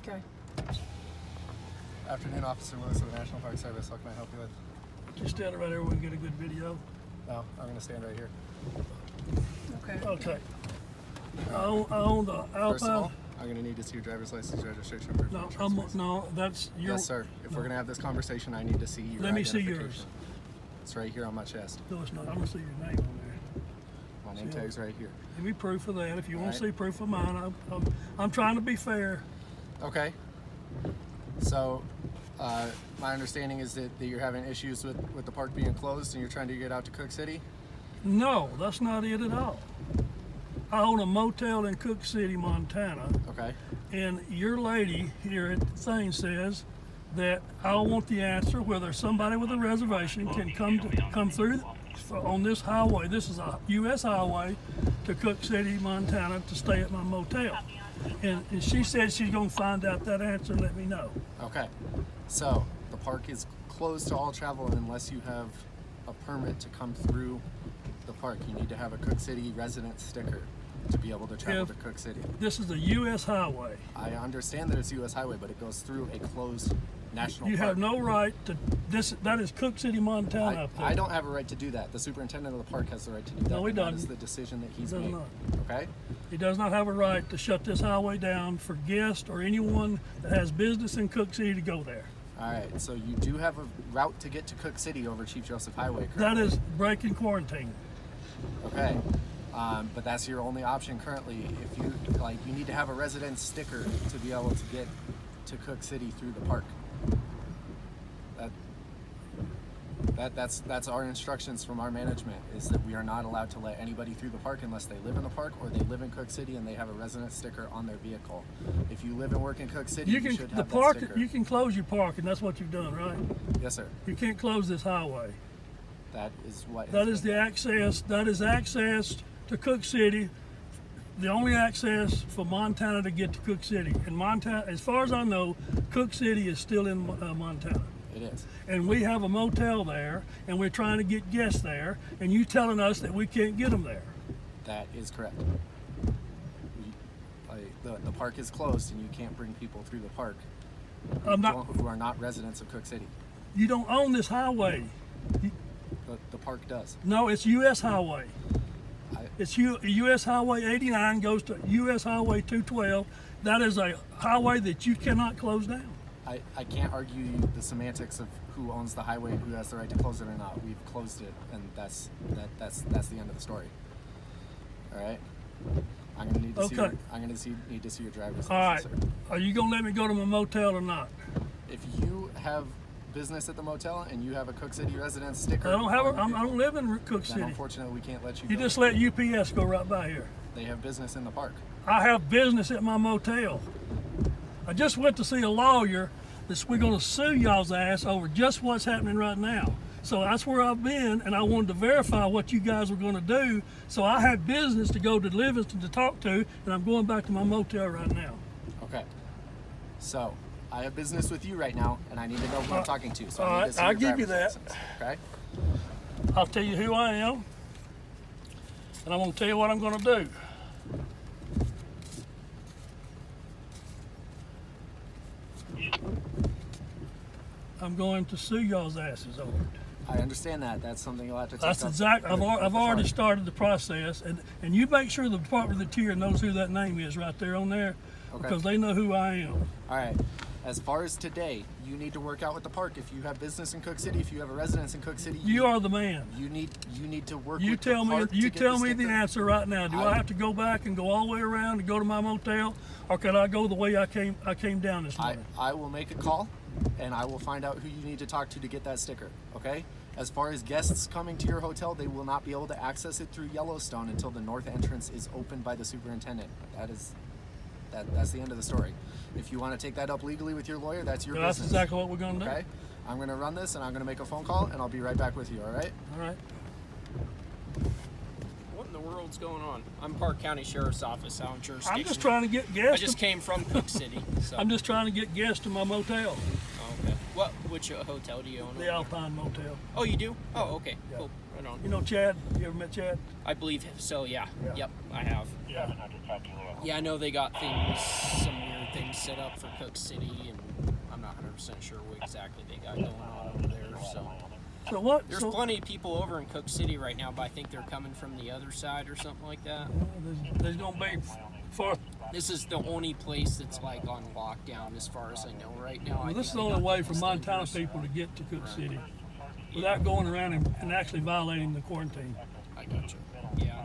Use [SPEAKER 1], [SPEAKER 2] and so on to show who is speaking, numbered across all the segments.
[SPEAKER 1] Okay.
[SPEAKER 2] Afternoon, Officer Lewis of the National Park Service. What can I help you with?
[SPEAKER 3] Just stand right there, we can get a good video.
[SPEAKER 2] No, I'm going to stand right here.
[SPEAKER 1] Okay.
[SPEAKER 3] Okay. I own the
[SPEAKER 2] First of all,
[SPEAKER 3] Alpine.
[SPEAKER 2] I'm going to need to see your driver's license, registration, proof of
[SPEAKER 3] No,
[SPEAKER 2] insurance.
[SPEAKER 3] no, that's your.
[SPEAKER 2] Yes, sir. If we're going to have this conversation, I need to see your
[SPEAKER 3] Let me see
[SPEAKER 2] identification.
[SPEAKER 3] yours.
[SPEAKER 2] It's right here on my chest.
[SPEAKER 3] No, it's not. I'm gonna see your name on there.
[SPEAKER 2] My name
[SPEAKER 3] See,
[SPEAKER 2] tag's right here.
[SPEAKER 3] Give me proof of that. If you want
[SPEAKER 2] Alright.
[SPEAKER 3] to see proof of mine, I'm trying to be fair.
[SPEAKER 2] Okay. So, my understanding is that you're having issues with the park being closed and you're trying to get out to Cooke City?
[SPEAKER 3] No, that's not it at all. I own a motel in Cooke City, Montana,
[SPEAKER 2] Okay.
[SPEAKER 3] and your lady here at the thing says that I want the answer whether somebody with a reservation can come through on this highway. This is a U.S. highway to Cooke City, Montana, to stay at my motel. And she said she's going to find out that answer and let me know.
[SPEAKER 2] Okay. So, the park is closed to all travel unless you have a permit to come through the park. You need to have a Cooke City resident sticker to be able to travel to Cooke City.
[SPEAKER 3] This is a U.S. highway.
[SPEAKER 2] I understand that it's a U.S. highway, but it goes through a closed national
[SPEAKER 3] You
[SPEAKER 2] park.
[SPEAKER 3] have no right to this. That is Cooke City, Montana. Up there.
[SPEAKER 2] I don't have a right to do that. The superintendent of the park has the right to do that.
[SPEAKER 3] No, he
[SPEAKER 2] and that
[SPEAKER 3] doesn't.
[SPEAKER 2] is the decision that he's
[SPEAKER 3] He does
[SPEAKER 2] made.
[SPEAKER 3] not.
[SPEAKER 2] Okay?
[SPEAKER 3] He does not have a right to shut this highway down for guests or anyone that has business in Cooke City to go there.
[SPEAKER 2] All right. So you do have a route to get to Cooke City over Chief Joseph Highway, correct?
[SPEAKER 3] That is breaking quarantine.
[SPEAKER 2] Okay. But that's your only option currently. If you you need to have a resident sticker to be able to get to Cooke City through the park. That's our instructions from our management, is that we are not allowed to let anybody through the park unless they live in the park or they live in Cooke City and they have a resident sticker on their vehicle. If you live and work in Cooke City, you should have that sticker.
[SPEAKER 3] You can close your park, and that's what you've done, right?
[SPEAKER 2] Yes, sir.
[SPEAKER 3] You can't close this highway.
[SPEAKER 2] That is what.
[SPEAKER 3] That is the access. That is access to Cooke City. The only access for Montana to get to Cooke City. And Montana, as far as I know, Cooke City is still in Montana.
[SPEAKER 2] It is.
[SPEAKER 3] And we have a motel there, and we're trying to get guests there, and you telling us that we can't get them there.
[SPEAKER 2] That is correct. The park is closed, and you can't bring people through the park who are not residents of Cooke City.
[SPEAKER 3] You don't own this highway.
[SPEAKER 2] The park does.
[SPEAKER 3] No, it's U.S. highway. It's U.S. Highway 89 goes to U.S. Highway 212. That is a highway that you cannot close down.
[SPEAKER 2] I can't argue the semantics of who owns the highway and who has the right to close it or not. We've closed it, and that's the end of the story. All right. I'm gonna need to see. Need to see your driver's license.
[SPEAKER 3] All right.
[SPEAKER 2] Sir.
[SPEAKER 3] Are you gonna let me go to my motel or not?
[SPEAKER 2] If you have business at the motel and you have a Cooke City resident sticker,
[SPEAKER 3] I don't live in Cooke
[SPEAKER 2] then
[SPEAKER 3] City.
[SPEAKER 2] unfortunately we can't let you.
[SPEAKER 3] You
[SPEAKER 2] go.
[SPEAKER 3] just let UPS go right by here.
[SPEAKER 2] They have business in the park.
[SPEAKER 3] I have business at my motel. I just went to see a lawyer. We're going to sue y'all's ass over just what's happening right now. So that's where I've been, and I wanted to verify what you guys were going to do. So I had business to go to Livingston to talk to, and I'm going back to my motel right now.
[SPEAKER 2] Okay. So I have business with you right now, and I need to know who I'm talking to. So
[SPEAKER 3] all
[SPEAKER 2] I need
[SPEAKER 3] right,
[SPEAKER 2] to see
[SPEAKER 3] I'll
[SPEAKER 2] your
[SPEAKER 3] give you
[SPEAKER 2] driver's
[SPEAKER 3] that.
[SPEAKER 2] license, okay.
[SPEAKER 3] I'll tell you who I am, and I'm going to tell you what I'm going to do. I'm going to sue y'all's asses over it.
[SPEAKER 2] I understand that. That's something you'll have to take
[SPEAKER 3] That's
[SPEAKER 2] up
[SPEAKER 3] exactly.
[SPEAKER 2] with
[SPEAKER 3] I've
[SPEAKER 2] the
[SPEAKER 3] already
[SPEAKER 2] park.
[SPEAKER 3] started the process, and you make sure the Department of the Interior knows who that name is right there on there,
[SPEAKER 2] Okay.
[SPEAKER 3] because they know who I am.
[SPEAKER 2] All right. As far as today, you need to work out with the park. If you have business in Cooke City, if you have a residence in Cooke City,
[SPEAKER 3] You are the man.
[SPEAKER 2] You need to work.
[SPEAKER 3] You
[SPEAKER 2] with
[SPEAKER 3] tell
[SPEAKER 2] the
[SPEAKER 3] me.
[SPEAKER 2] park
[SPEAKER 3] You
[SPEAKER 2] to get
[SPEAKER 3] tell me the
[SPEAKER 2] sticker.
[SPEAKER 3] answer right now. Do I have to go back and go all the way around and go to my motel, or can I go the way I came down this morning?
[SPEAKER 2] I will make a call, and I will find out who you need to talk to get that sticker. Okay. As far as guests coming to your hotel, they will not be able to access it through Yellowstone until the north entrance is opened by the superintendent. That's the end of the story. If you want to take that up legally with your lawyer, that's your
[SPEAKER 3] That's
[SPEAKER 2] business.
[SPEAKER 3] exactly what we're going to do.
[SPEAKER 2] Okay. I'm going to run this, and I'm going to make a phone call, and I'll be right back with you. All right.
[SPEAKER 3] All right.
[SPEAKER 4] What in the world's going on? I'm Park County Sheriff's Office out in jurisdiction.
[SPEAKER 3] I'm just trying to get
[SPEAKER 4] I
[SPEAKER 3] guests.
[SPEAKER 4] just came from Cooke City. So.
[SPEAKER 3] I'm just trying to get guests to my motel,
[SPEAKER 4] Oh, okay. Which hotel do you own?
[SPEAKER 3] the Alpine Motel.
[SPEAKER 4] Oh, you do? Oh, okay.
[SPEAKER 3] Yeah.
[SPEAKER 4] Cool. Right on.
[SPEAKER 3] You know Chad? You ever met Chad?
[SPEAKER 4] I believe so. Yeah.
[SPEAKER 3] Yeah.
[SPEAKER 4] Yep. I have.
[SPEAKER 3] Yeah.
[SPEAKER 4] Yeah, I know they got things, some weird things things set up for Cooke City, and I'm not 100% sure what exactly they got going on over there.
[SPEAKER 3] So what?
[SPEAKER 4] There's plenty of people over in Cooke City right now, but I think they're coming from the other side or something like that.
[SPEAKER 3] There's gonna be for.
[SPEAKER 4] This is the only place that's like on lockdown, as far as I know right now.
[SPEAKER 3] Well, this is the only way for Montana people to get to Cooke City without going around and actually violating the quarantine.
[SPEAKER 4] I gotcha. Yeah,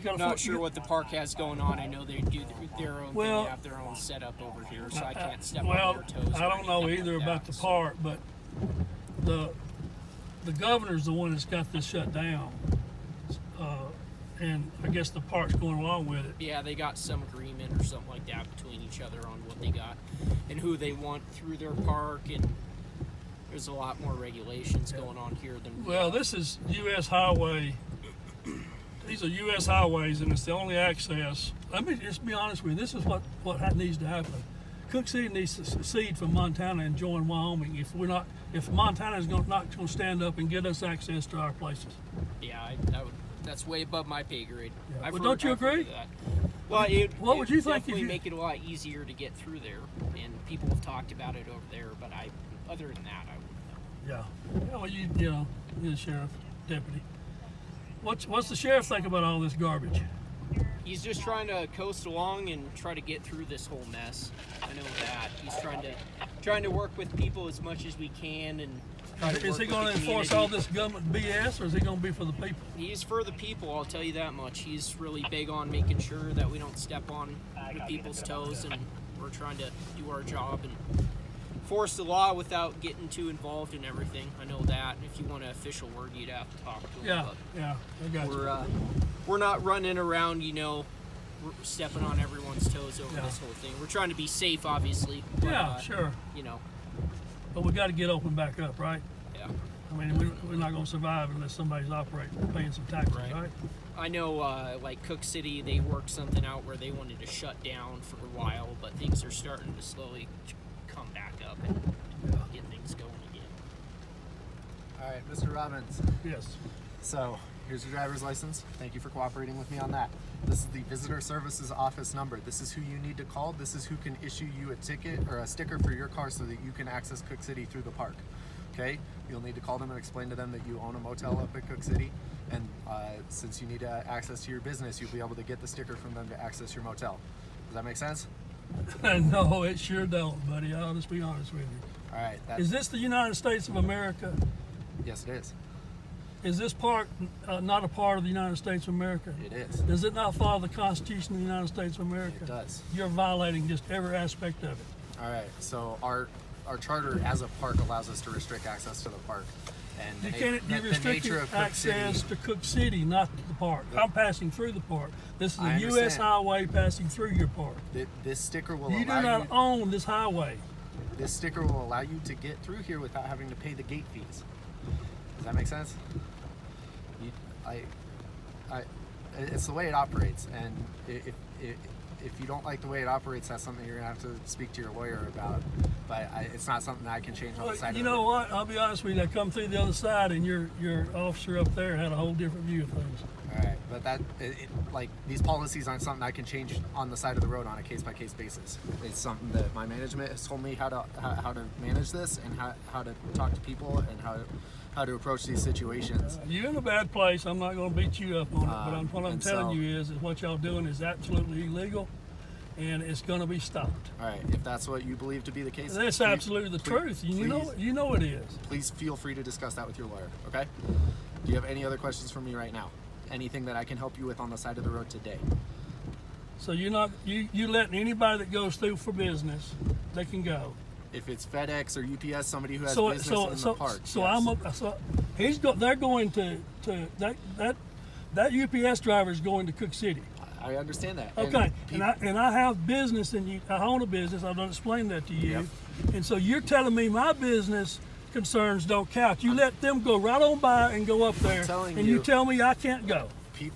[SPEAKER 4] I'm not sure what the park has going on. I know they do their own thing. They have their own setup over here, so I can't step on their toes.
[SPEAKER 3] I don't know either about the park, but the governor's the one that's got this shut down, and I guess the park's going along with it.
[SPEAKER 4] Yeah, they got some agreement or something like that between each other on what they got and who they want through their park, and there's a lot more regulations going on here than
[SPEAKER 3] Well, this is U.S. highway. These are U.S. highways, and it's the only access. Let me just be honest with you. This is what needs to happen. Cooke City needs to secede from Montana and join Wyoming. If Montana is not going to stand up and get us access to our places.
[SPEAKER 4] Yeah, that's way above my pay grade.
[SPEAKER 3] Yeah. Well, don't you agree?
[SPEAKER 4] That. Well,
[SPEAKER 3] what would you think?
[SPEAKER 4] Definitely make it a lot easier to get through there, and people have talked about it over there. But other than that, I wouldn't know.
[SPEAKER 3] Yeah. Well, you're the sheriff, deputy. What's the sheriff think about all this garbage?
[SPEAKER 4] He's just trying to coast along and try to get through this whole mess. I know that. He's trying to work with people as much as we can, and
[SPEAKER 3] is he going to enforce all this government BS, or is he going to be for the people?
[SPEAKER 4] He's for the people, I'll tell you that much. He's really big on making sure that we don't step on the people's toes, and we're trying to do our job and force the law without getting too involved in everything. I know that. If you want an official word, you'd have to talk to him.
[SPEAKER 3] Yeah, I got you.
[SPEAKER 4] We're not running around, we're stepping on everyone's toes over this whole thing. We're trying to be safe, obviously. But,
[SPEAKER 3] sure. But we got to get open back up, right?
[SPEAKER 4] Yeah.
[SPEAKER 3] I mean, we're not going to survive unless somebody's paying some taxes, right?
[SPEAKER 4] I know, like Cooke City, they worked something out where they wanted to shut down for a while, but things are starting to slowly come back up and get things going again.
[SPEAKER 2] All right, Mr. Robbins.
[SPEAKER 3] Yes.
[SPEAKER 2] So here's your driver's license. Thank you for cooperating with me on that. This is the Visitor Services Office number. This is who you need to call. This is who can issue you a ticket or a sticker for your car so that you can access Cooke City through the park. Okay? You'll need to call them and explain to them that you own a motel up at Cooke City, and since you need access to your business, you'll be able to get the sticker from them to access your motel. Does that make sense?
[SPEAKER 3] No, it sure don't, buddy. I'll just be honest with you.
[SPEAKER 2] All right.
[SPEAKER 3] Is this the United States of America?
[SPEAKER 2] Yes, it is.
[SPEAKER 3] Is this park not a part of the United States of America?
[SPEAKER 2] It is.
[SPEAKER 3] Does it not follow the Constitution of the United States of America?
[SPEAKER 2] It does.
[SPEAKER 3] You're violating just every aspect of it.
[SPEAKER 2] All right. So our charter as a park allows us to restrict access to the park. And
[SPEAKER 3] You restricted access to Cooke City, not to the park. I'm passing through the park. This is a U.S. highway passing through your park.
[SPEAKER 2] This sticker will
[SPEAKER 3] You do not own this highway.
[SPEAKER 2] This sticker will allow you to get through here without having to pay the gate fees. Does that make sense? It's the way it operates, and if you don't like the way it operates, that's something you're gonna have to speak to your lawyer about. But it's not something that I can change on the side.
[SPEAKER 3] You know what? I'll be honest with you. I come through the other side, and your officer up there had a whole different view of things.
[SPEAKER 2] All right, but like these policies aren't something I can change on the side of the road on a case-by-case basis. It's something that my management has told me how to manage this and how to talk to people and how to approach these situations.
[SPEAKER 3] You're in a bad place. I'm not going to beat you up on it, but what I'm telling you is what y'all doing is absolutely illegal, and it's going to be stopped.
[SPEAKER 2] All right, if that's what you believe to be the case,
[SPEAKER 3] that's absolutely the truth. You know it is.
[SPEAKER 2] Please feel free to discuss that with your lawyer. Okay? Do you have any other questions for me right now? Anything that I can help you with on the side of the road today?
[SPEAKER 3] So you letting anybody that goes through for business, they can go.
[SPEAKER 2] If it's FedEx or UPS, somebody who has business in the park.
[SPEAKER 3] They're going to that UPS driver is going to Cooke City.
[SPEAKER 2] I understand that.
[SPEAKER 3] Okay, and I have business, and I own a business. I've done explained that to you.
[SPEAKER 2] Yep.
[SPEAKER 3] And so you're telling me my business concerns don't count. You let them go right on by and go up there, and you tell me I can't go.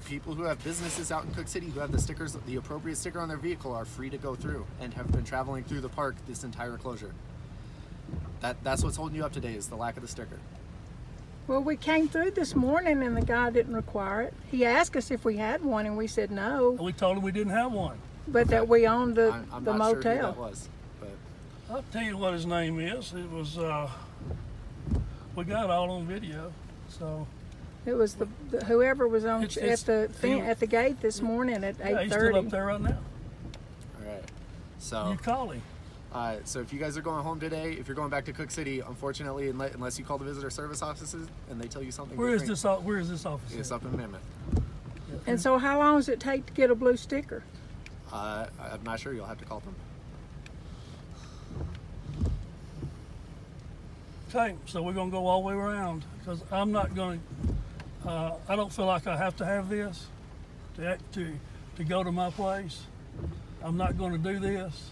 [SPEAKER 2] People who have businesses out in Cooke City who have the appropriate sticker on their vehicle are free to go through and have been traveling through the park this entire closure. That's what's holding you up today is the lack of the sticker.
[SPEAKER 1] Well, we came through this morning and the guy didn't require it. He asked us if we had one and we said no.
[SPEAKER 3] We told him we didn't have one.
[SPEAKER 1] but that we owned the
[SPEAKER 2] I'm
[SPEAKER 1] the
[SPEAKER 2] not sure who
[SPEAKER 1] motel.
[SPEAKER 2] that was, but
[SPEAKER 3] I'll tell you what his name is. It was, we got it all on video. So,
[SPEAKER 1] It was the whoever was on
[SPEAKER 3] It's-
[SPEAKER 1] at the gate this morning at
[SPEAKER 3] yeah, he's still up
[SPEAKER 1] 8:30.
[SPEAKER 3] there right now.
[SPEAKER 2] all right. So
[SPEAKER 3] You call him.
[SPEAKER 2] so if you guys are going home today, if you're going back to Cooke City, unfortunately, unless you call the visitor service offices and they tell you something
[SPEAKER 3] Where is
[SPEAKER 2] different,
[SPEAKER 3] this office?
[SPEAKER 2] it's
[SPEAKER 3] at?
[SPEAKER 2] up in Mammoth.
[SPEAKER 1] And so, how long does it take to get a blue sticker?
[SPEAKER 2] I'm not sure. You'll have to call them.
[SPEAKER 3] Okay, so we're gonna go all the way around because I'm not gonna. I don't feel like I have to have this to go to my place. I'm not going to do this.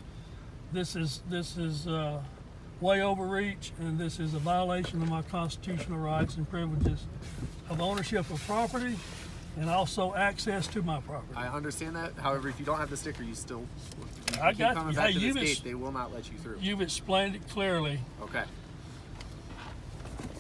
[SPEAKER 3] This is way overreach, and this is a violation of my constitutional rights and privileges of ownership of property and also access to my property.
[SPEAKER 2] I understand that. However, if you don't have the sticker, you still. If you
[SPEAKER 3] I
[SPEAKER 2] keep
[SPEAKER 3] got
[SPEAKER 2] coming
[SPEAKER 3] you.
[SPEAKER 2] back
[SPEAKER 3] Hey,
[SPEAKER 2] to this
[SPEAKER 3] you've
[SPEAKER 2] gate,
[SPEAKER 3] ex-
[SPEAKER 2] they will not let you through.
[SPEAKER 3] You've explained it clearly.
[SPEAKER 2] Okay.